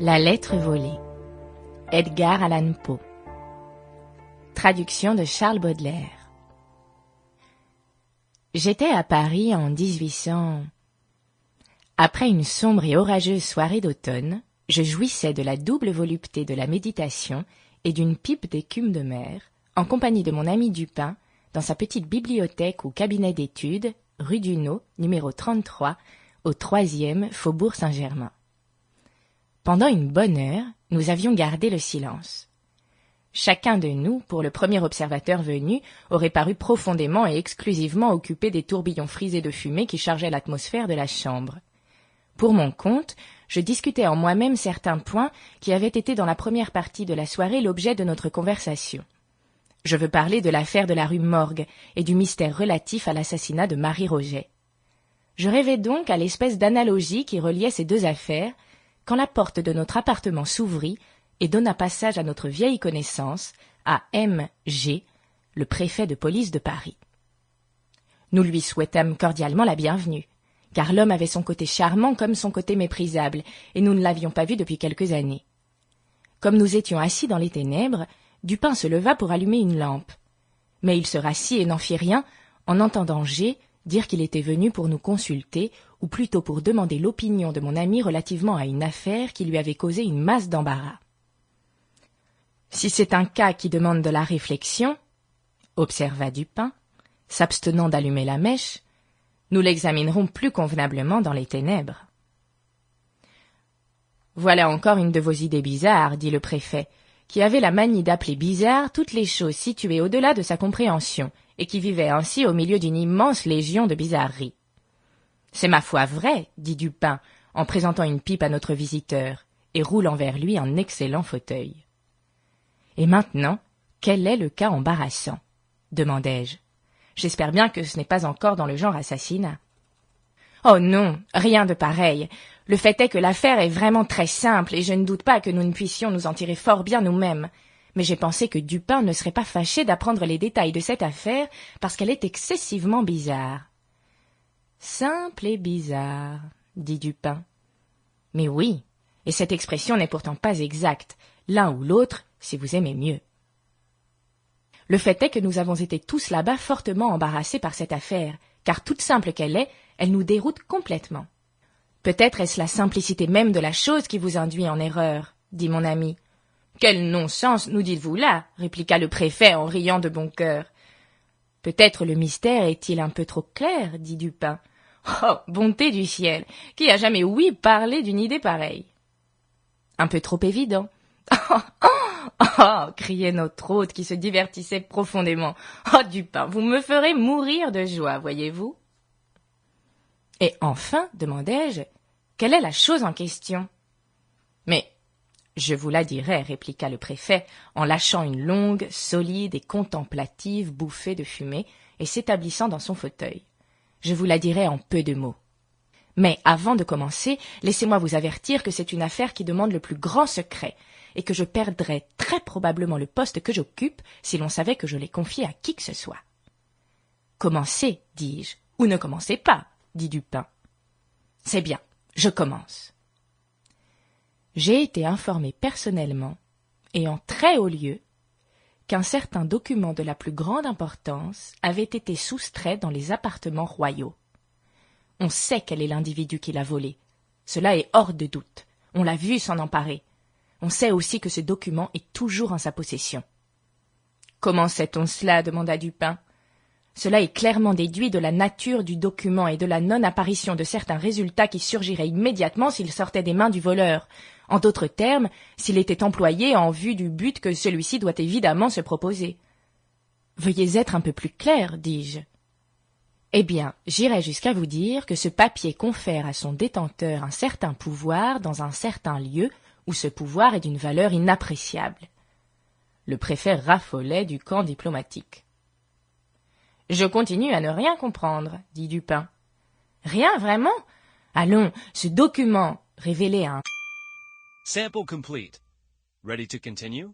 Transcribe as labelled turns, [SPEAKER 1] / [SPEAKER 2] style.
[SPEAKER 1] La lettre volée. Edgar Allan Poe. Traduction de Charles Baudelaire. J'étais à Paris en 1800. Après une sombre et orageuse soirée d'automne, je jouissais de la double volupté de la méditation et d'une pipe d'écume de mer, en compagnie de mon ami Dupin, dans sa petite bibliothèque ou cabinet d'études, rue Dunot, numéro 33, au 3e Faubourg Saint-Germain. Pendant une bonne heure, nous avions gardé le silence. Chacun de nous, pour le premier observateur venu, aurait paru profondément et exclusivement occupé des tourbillons frisés de fumée qui chargeaient l'atmosphère de la chambre. Pour mon compte, je discutais en moi-même certains points qui avaient été dans la première partie de la soirée l'objet de notre conversation. Je veux parler de l'affaire de la rue Morgue et du mystère relatif à l'assassinat de Marie Roget. Je rêvais donc à l'espèce d'analogie qui reliait ces deux affaires, quand la porte de notre appartement s'ouvrit et donna passage à notre vieille connaissance, à M.G., le préfet de police de Paris. Nous lui souhaitâmes cordialement la bienvenue, car l'homme avait son côté charmant comme son côté méprisable, et nous ne l'avions pas vu depuis quelques années. Comme nous étions assis dans les ténèbres, Dupin se leva pour allumer une lampe. Mais il se rassit et n'en fit rien, en entendant G. dire qu'il était venu pour nous consulter, ou plutôt pour demander l'opinion de mon ami relativement à une affaire qui lui avait causé une masse d'embarras. « Si c'est un cas qui demande de la réflexion, » observa Dupin, s'abstenant d'allumer la mèche, « nous l'examinerons plus convenablement dans les ténèbres. »« Voilà encore une de vos idées bizarres, » dit le préfet, qui avait la manie d'appeler bizarres toutes les choses situées au-delà de sa compréhension, et qui vivait ainsi au milieu d'une immense légion de bizarreries. « C'est ma foi vrai, » dit Dupin, en présentant une pipe à notre visiteur, et roulant vers lui un excellent fauteuil. « Et maintenant, quel est le cas embarrassant ?» demandai-je. « J'espère bien que ce n'est pas encore dans le genre assassinat. »« Oh non, rien de pareil. Le fait est que l'affaire est vraiment très simple, et je ne doute pas que nous ne puissions nous en tirer fort bien nous-mêmes. Mais j'ai pensé que Dupin ne serait pas fâché d'apprendre les détails de cette affaire parce qu'elle est excessivement bizarre. »« Simple et bizarre, » dit Dupin. « Mais oui, et cette expression n'est pourtant pas exacte, l'un ou l'autre, si vous aimez mieux. » Le fait est que nous avons été tous là-bas fortement embarrassés par cette affaire, car toute simple qu'elle est, elle nous déroute complètement. « Peut-être est-ce la simplicité même de la chose qui vous induit en erreur, » dit mon ami. « Quel non-sens nous dites-vous là » répliqua le préfet en riant de bon cœur. « Peut-être le mystère est-il un peu trop clair, » dit Dupin. « Oh, bonté du ciel, qui a jamais ouï parler d'une idée pareille ?»« Un peu trop évident. »« Oh, oh, oh » criait notre hôte qui se divertissait profondément. « Oh, Dupin, vous me ferez mourir de joie, voyez-vous » ?»« Et enfin, demandai-je, quelle est la chose en question ?»« Mais je vous la dirai, » répliqua le préfet, en lâchant une longue, solide et contemplative bouffée de fumée et s'établissant dans son fauteuil. « Je vous la dirai en peu de mots. Mais avant de commencer, laissez-moi vous avertir que c'est une affaire qui demande le plus grand secret, et que je perdrais très probablement le poste que j'occupe si l'on savait que je l'ai confié à qui que ce soit. »« Commencez, dis-je, ou ne commencez pas, » dit Dupin. « C'est bien, je commence. » J'ai été informé personnellement, et en très haut lieu, qu'un certain document de la plus grande importance avait été soustrait dans les appartements royaux. On sait quel est l'individu qui l'a volé. Cela est hors de doute. On l'a vu s'en emparer. On sait aussi que ce document est toujours en sa possession. « Comment sait-on cela » demanda Dupin. « Cela est clairement déduit de la nature du document et de la non-apparition de certains résultats qui surgiraient immédiatement s'il sortait des mains du voleur. En d'autres termes, s'il était employé en vue du but que celui-ci doit évidemment se proposer. »« Veuillez être un peu plus clair, dis-je. »« Eh bien, j'irai jusqu'à vous dire que ce papier confère à son détenteur un certain pouvoir dans un certain lieu où ce pouvoir est d'une valeur inappréciable. » Le préfet raffolait du camp diplomatique. « Je continue à ne rien comprendre, » dit Dupin. « Rien, vraiment ? Allons, ce document révélait un... »
[SPEAKER 2] Sample complete. Ready to continue?